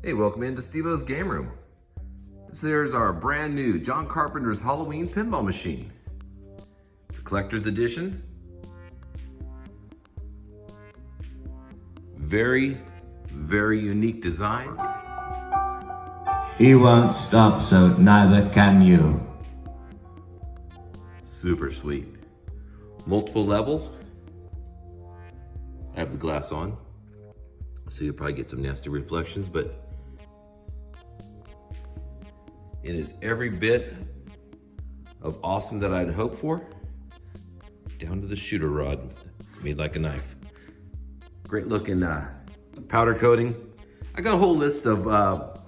Hey, welcome into Steveo's Game Room. This here's our brand new John Carpenter's Halloween pinball machine. It's a collector's edition. Very, very unique design. He won't stop, so neither can you. Super sweet. Multiple levels. I have the glass on, so you'll probably get some nasty reflections, but it is every bit of awesome that I'd hoped for, down to the shooter rod, made like a knife. Great looking powder coating. I got a whole list of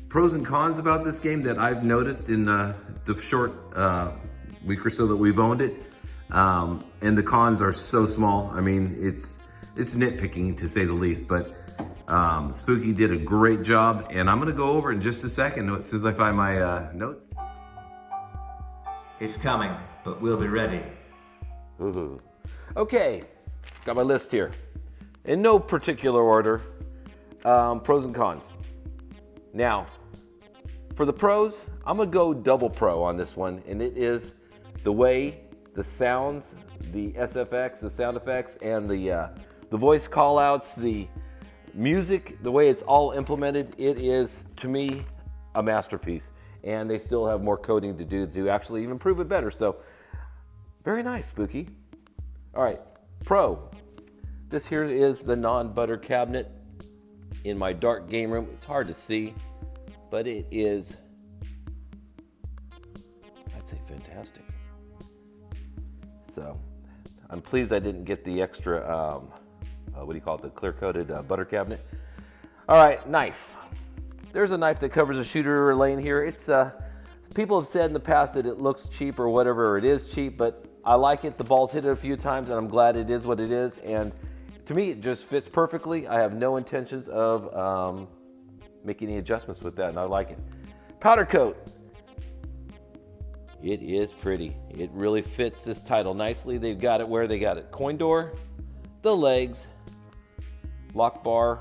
pros and cons about this game that I've noticed in the short week or so that we've owned it. And the cons are so small. I mean, it's nitpicking to say the least, but Spooky did a great job, and I'm gonna go over in just a second as soon as I find my notes. He's coming, but we'll be ready. Ooh. Okay, got my list here. In no particular order, pros and cons. Now, for the pros, I'm gonna go double pro on this one, and it is the way the sounds, the SFX, the sound effects, and the voice call-outs, the music, the way it's all implemented, it is, to me, a masterpiece. And they still have more coding to do to actually even prove it better. So, very nice, Spooky. All right, pro. This here is the non-butter cabinet in my dark game room. It's hard to see, but it is, I'd say, fantastic. So, I'm pleased I didn't get the extra, what do you call it, the clear-coated butter cabinet. All right, knife. There's a knife that covers a shooter lane here. It's people have said in the past that it looks cheap or whatever, or it is cheap, but I like it. The ball's hit it a few times, and I'm glad it is what it is. And to me, it just fits perfectly. I have no intentions of making any adjustments with that, and I like it. Powder coat. It is pretty. It really fits this title nicely. They've got it where they got it. Coin door, the legs, lock bar,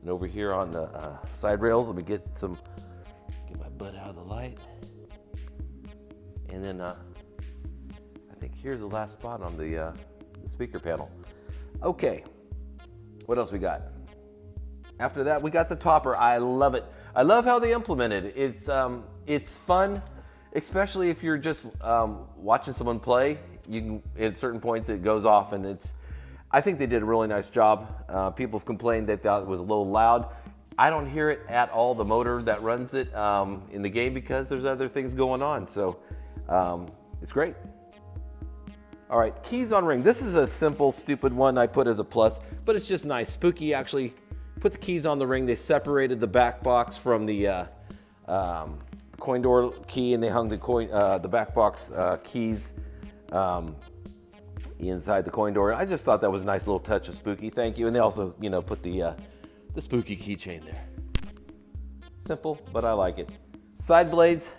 and over here on the side rails, let me get my butt out of the light. And then I think here's the last spot on the speaker panel. Okay, what else we got? After that, we got the topper. I love it. I love how they implemented it. It's fun, especially if you're just watching someone play. You can, at certain points, it goes off, and I think they did a really nice job. People have complained they thought it was a little loud. I don't hear it at all, the motor that runs it in the game, because there's other things going on. So it's great. All right, keys on ring. This is a simple, stupid one I put as a plus, but it's just nice. Spooky actually put the keys on the ring. They separated the back box from the coin door key, and they hung the back box keys inside the coin door. I just thought that was a nice little touch of Spooky. Thank you. And they also, put the Spooky keychain there. Simple, but I like it. Side blades.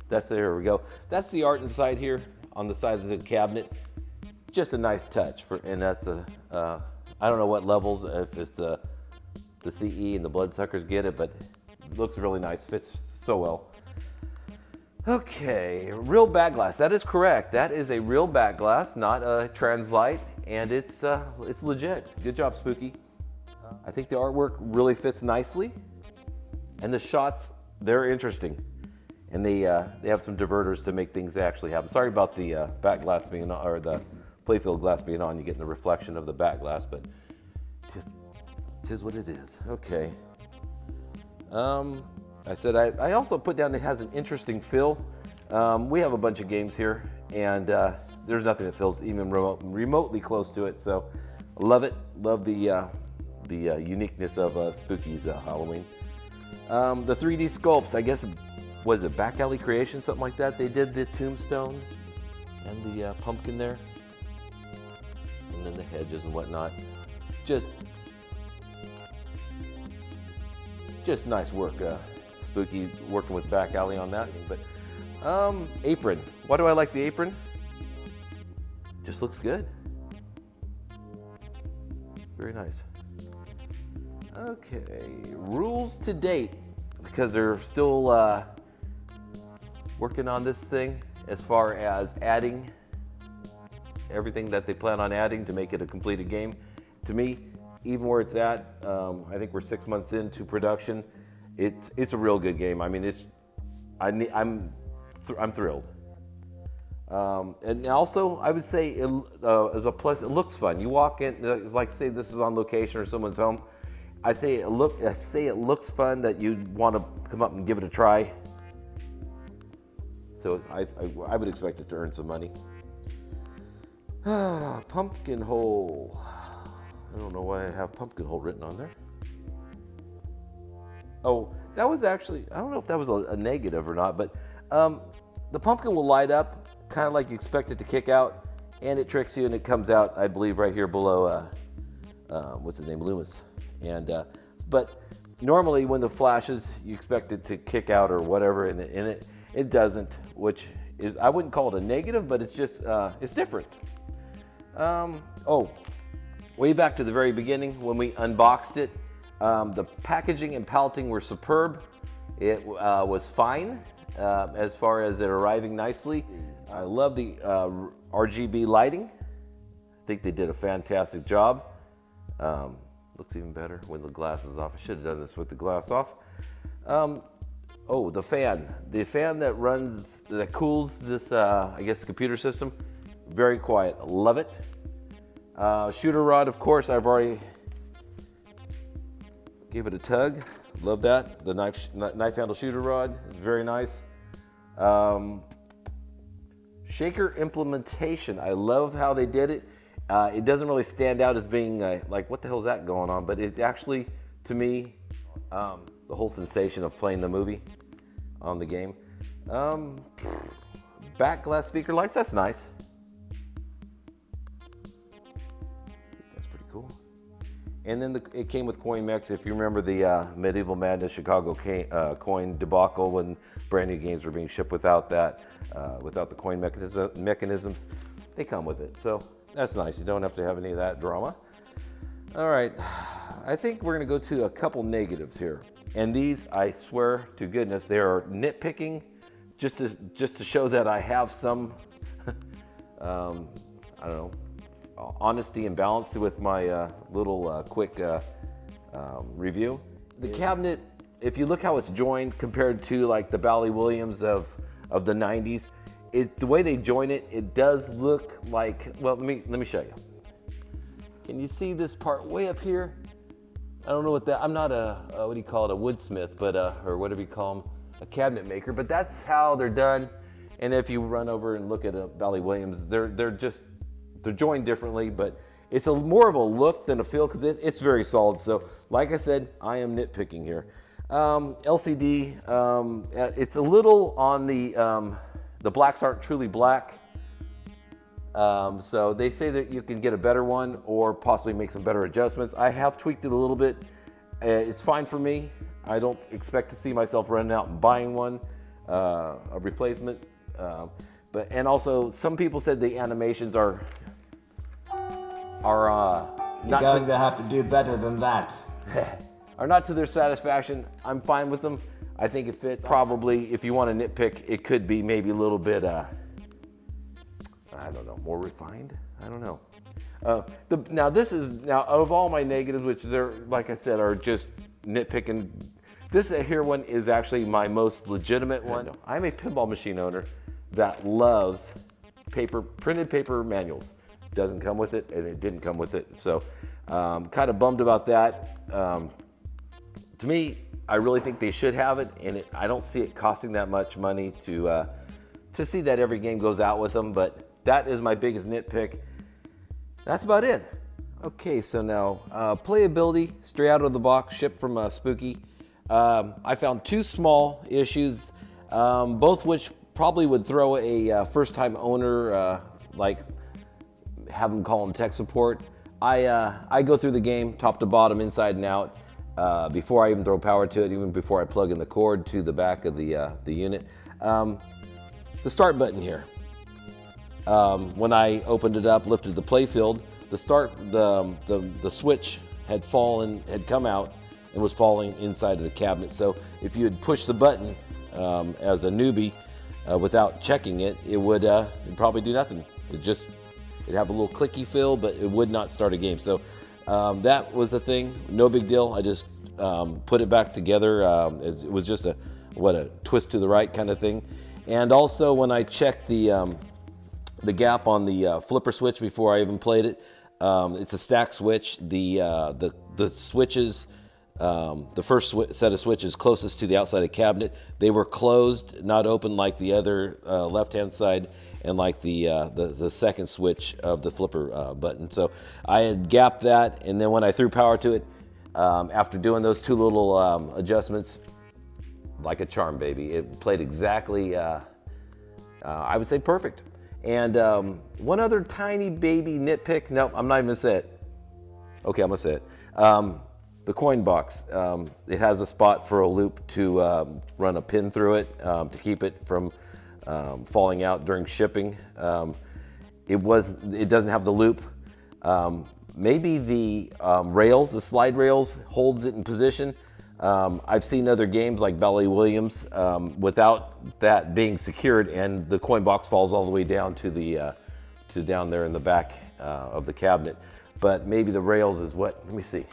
There we go. That's the art inside here on the side of the cabinet. Just a nice touch and that's I don't know what levels, if it's the CE and the bloodsuckers get it, but it looks really nice. Fits so well. Okay, real back glass. That is correct. That is a real back glass, not a translite, and it's legit. Good job, Spooky. I think the artwork really fits nicely, and the shots, they're interesting, and they have some diverters to make things actually happen. Sorry about the back glass being on, or the Playfield glass being on. You get the reflection of the back glass, but it is what it is. Okay. I said I also put down it has an interesting feel. We have a bunch of games here, and there's nothing that feels even remotely close to it. So, love it. Love the uniqueness of Spooky's Halloween. The 3D sculpts. I guess was it Back Alley Creation, something like that. They did the tombstone and the pumpkin there, and then the hedges and whatnot. Just nice work. Spooky working with Back Alley on that. But apron. Why do I like the apron? Just looks good. Very nice. Okay, rules to date, because they're still working on this thing as far as adding everything that they plan on adding to make it a completed game. To me, even where it's at, I think we're 6 months into production. It's a real good game. I mean, I'm thrilled. And also, I would say as a plus, it looks fun. You walk in, like say this is on location or someone's home. I say it looks fun that you want to come up and give it a try. So I would expect it to earn some money. Pumpkin hole. I don't know why I have pumpkin hole written on there. Oh, that was actually, I don't know if that was a negative or not, but the pumpkin will light up kind of like you expect it to kick out, and it tricks you and it comes out, I believe, right here below, what's his name, Loomis. And but normally when the flashes, you expect it to kick out or whatever, and it doesn't, which is, I wouldn't call it a negative, but it's just, it's different. Oh, way back to the very beginning when we unboxed it, the packaging and palleting were superb. It was fine as far as it arriving nicely. I love the RGB lighting. I think they did a fantastic job. Looks even better when the glass is off. I should have done this with the glass off. Oh, the fan. The fan that cools this, I guess, computer system. Very quiet. Love it. Shooter rod, of course, I've already gave it a tug. Love that. The knife handle shooter rod is very nice. Shaker implementation. I love how they did it. It doesn't really stand out as being like, what the hell is that going on? But it actually, to me, the whole sensation of playing the movie on the game. Back glass speaker lights, that's nice. That's pretty cool. And then it came with coin mechs. If you remember the Medieval Madness Chicago coin debacle when brand new games were being shipped without that, without the coin mechanisms, they come with it. So that's nice. You don't have to have any of that drama. All right, I think we're gonna go to a couple negatives here. And these, I swear to goodness, they are nitpicking just to show that I have some, I don't know, honesty and balance with my little quick review. The cabinet, if you look how it's joined compared to like the Bally Williams of the 90s, the way they join it, it does look like, well, let me show you. Can you see this part way up here? I don't know what that, I'm not what do you call it, a woodsmith, but or whatever you call them, a cabinet maker, but that's how they're done. And if you run over and look at a Bally Williams, they're joined differently, but it's more of a look than a feel because it's very solid. So like I said, I am nitpicking here. LCD, it's a little on the blacks aren't truly black. So they say that you can get a better one or possibly make some better adjustments. I have tweaked it a little bit. It's fine for me. I don't expect to see myself running out and buying one, a replacement. And also some people said the animations are You're going to have to do better than that. are not to their satisfaction. I'm fine with them. I think it fits. Probably, if you want to nitpick, it could be maybe a little bit, I don't know, more refined? I don't know. Now out of all my negatives, which are, like I said, are just nitpicking, this here one is actually my most legitimate one. I'm a pinball machine owner that loves printed paper manuals. Doesn't come with it, and it didn't come with it. So kind of bummed about that. To me, I really think they should have it, and I don't see it costing that much money to see that every game goes out with them, but that is my biggest nitpick. That's about it. Okay, so now playability, straight out of the box, shipped from Spooky. I found two small issues, both which probably would throw a first-time owner, like have them call in tech support. I go through the game top to bottom, inside and out, before I even throw power to it, even before I plug in the cord to the back of the unit. The start button here. When I opened it up, lifted the Playfield, the switch had come out, and was falling inside of the cabinet. So if you had pushed the button as a newbie without checking it, it'd probably do nothing. It'd have a little clicky feel, but it would not start a game. So that was the thing. No big deal. I just put it back together. It was just a twist to the right kind of thing. And also when I checked the gap on the flipper switch before I even played it, it's a stack switch. The switches, the first set of switches closest to the outside of the cabinet, they were closed, not open like the other left-hand side, and like the second switch of the flipper button. So I had gapped that, and then when I threw power to it, after doing those two little adjustments, like a charm, baby, it played exactly, I would say, perfect. And one other tiny baby nitpick. No, I'm not even gonna say it. Okay, I'm gonna say it. The coin box. It has a spot for a loop to run a pin through it to keep it from falling out during shipping. It doesn't have the loop. Maybe the rails, the slide rails, holds it in position. I've seen other games like Bally Williams without that being secured, and the coin box falls all the way down to down there in the back of the cabinet. But maybe the rails is what? Let me see.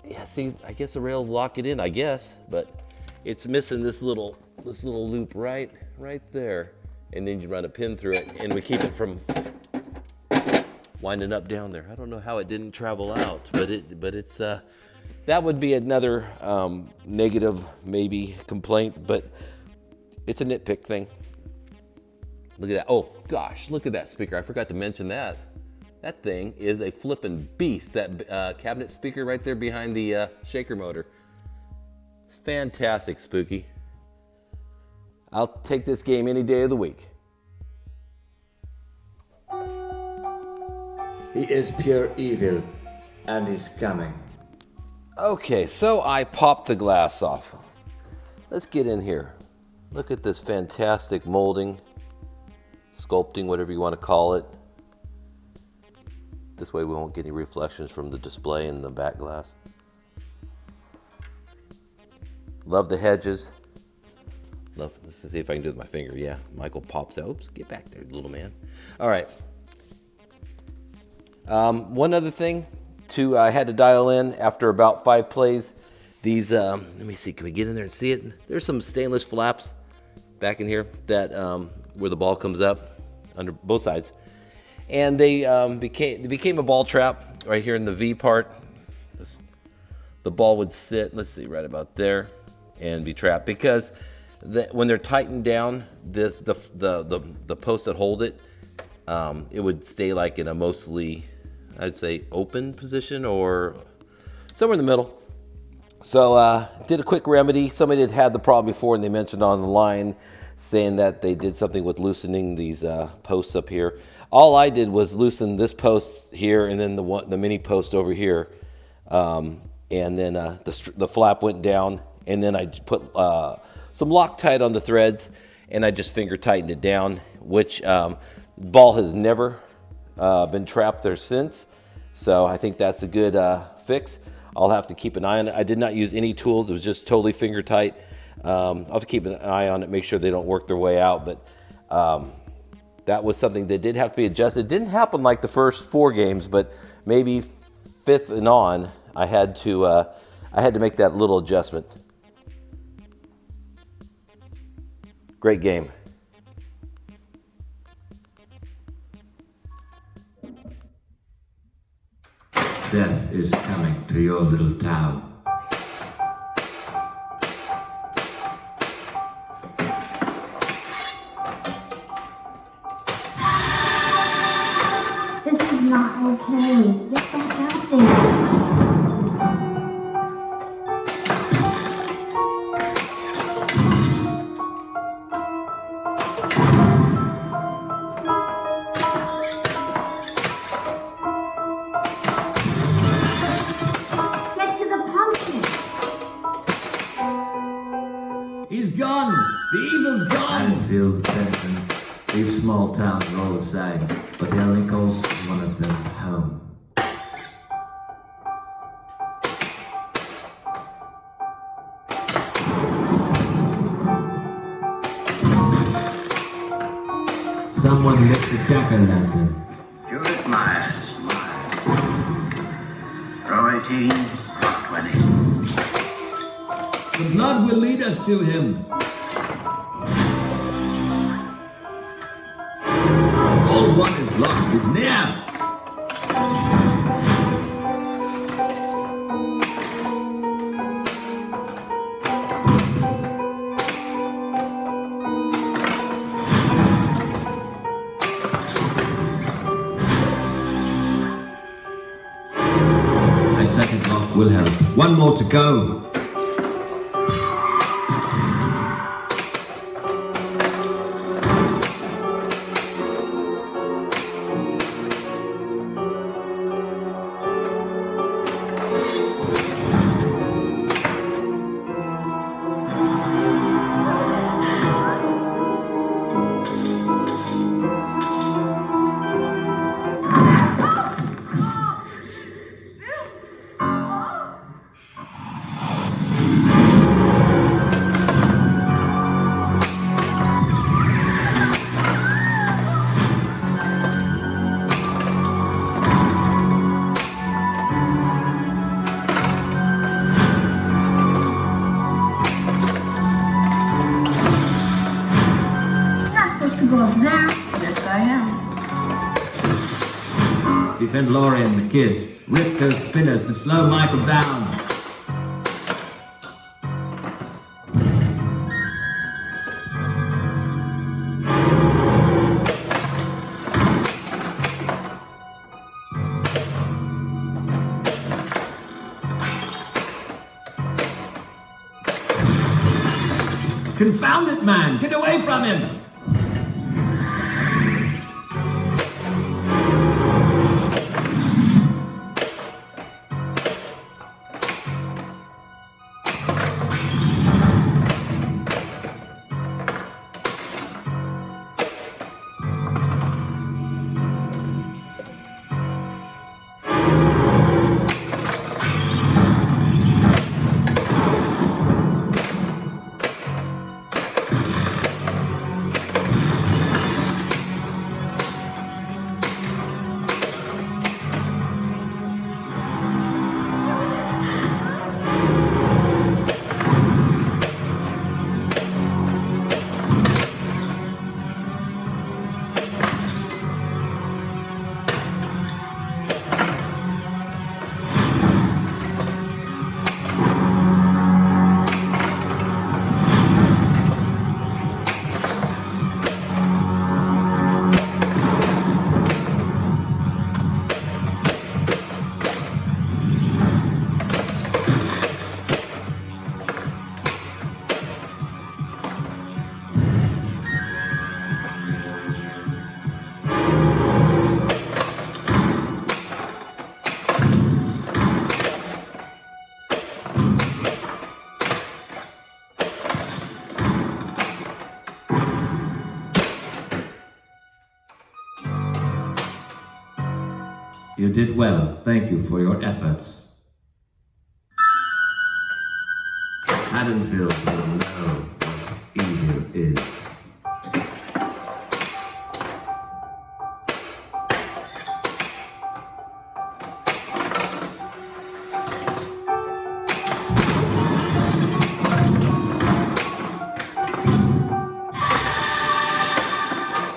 Yeah, see, I guess the rails lock it in, I guess, but it's missing this little loop right there, and then you run a pin through it, and we keep it from winding up down there. I don't know how it didn't travel out, but it's that would be another negative, maybe, complaint, but it's a nitpick thing. Look at that. Oh, gosh, look at that speaker. I forgot to mention that. That thing is a flippin' beast, that cabinet speaker right there behind the shaker motor. It's fantastic, Spooky. I'll take this game any day of the week. He is pure evil, and he's coming. Okay, so I popped the glass off. Let's get in here. Look at this fantastic molding, sculpting, whatever you want to call it. This way we won't get any reflections from the display in the back glass. Love the hedges. Let's see if I can do it with my finger. Yeah, Michael pops out. Oops, get back there, little man. All right. One other thing, I had to dial in after about 5 plays. These, let me see, can we get in there and see it? There's some stainless flaps back in here that where the ball comes up under both sides. And they became a ball trap right here in the V part. The ball would sit, let's see, right about there, and be trapped because when they're tightened down, the posts that hold it, it would stay like in a mostly, I'd say, open position or somewhere in the middle. So did a quick remedy. Somebody had the problem before, and they mentioned on the line saying that they did something with loosening these posts up here. All I did was loosen this post here and then the mini post over here, and then the flap went down, and then I put some Loctite on the threads, and I just finger tightened it down, which ball has never been trapped there since. So I think that's a good fix. I'll have to keep an eye on it. I did not use any tools. It was just totally finger tight. I'll have to keep an eye on it, make sure they don't work their way out. But that was something that did have to be adjusted. It didn't happen like the first 4 games, but maybe 5th and on, I had to make that little adjustment. Great game. Death is coming to your little town. This is not okay. Get back out there. Get to the pumpkin. He's gone! The evil's gone! Anfield, Benton, these small towns are all the same, but he only calls one of them home. Someone lit the jack-o'-lantern. Judith Myers. Row 18, Block 20. The blood will lead us to him. All one is lost is near. A second lock will help. One more to go. Defend Laurie and the kids. Rip those spinners to slow Michael down. Confound it, man! Get away from him! You did well. Thank you for your efforts. Haddonfield will know what evil is.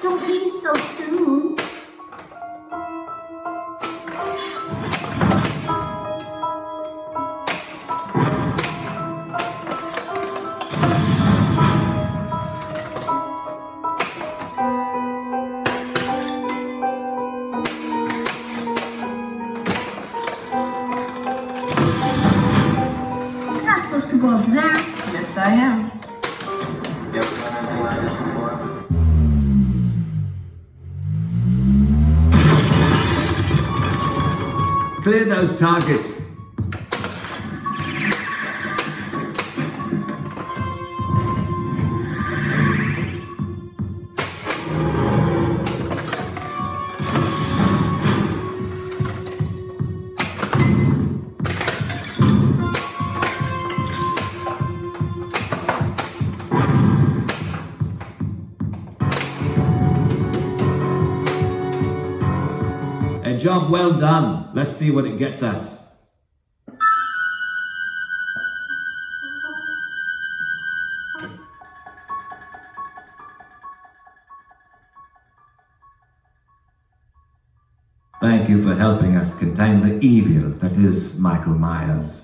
Don't leave so soon. You're not supposed to go up there. Yes, I am. You ever done anything like this before? Clear those targets. job well done. Let's see what it gets us. Thank you for helping us contain the evil that is Michael Myers.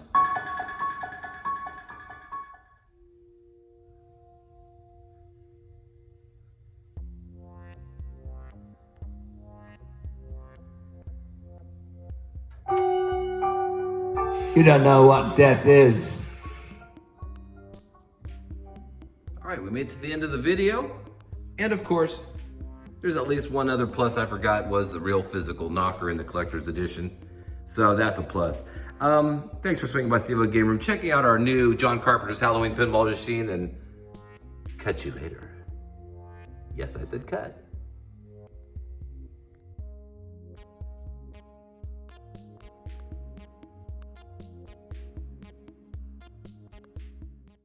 You don't know what death is. All right, we made it to the end of the video. And of course, there's at least one other plus I forgot was the real physical knocker in the collector's edition. So that's a plus. Thanks for swinging by Steveo Game Room, checking out our new John Carpenter's Halloween pinball machine, and catch you later. Yes, I said cut.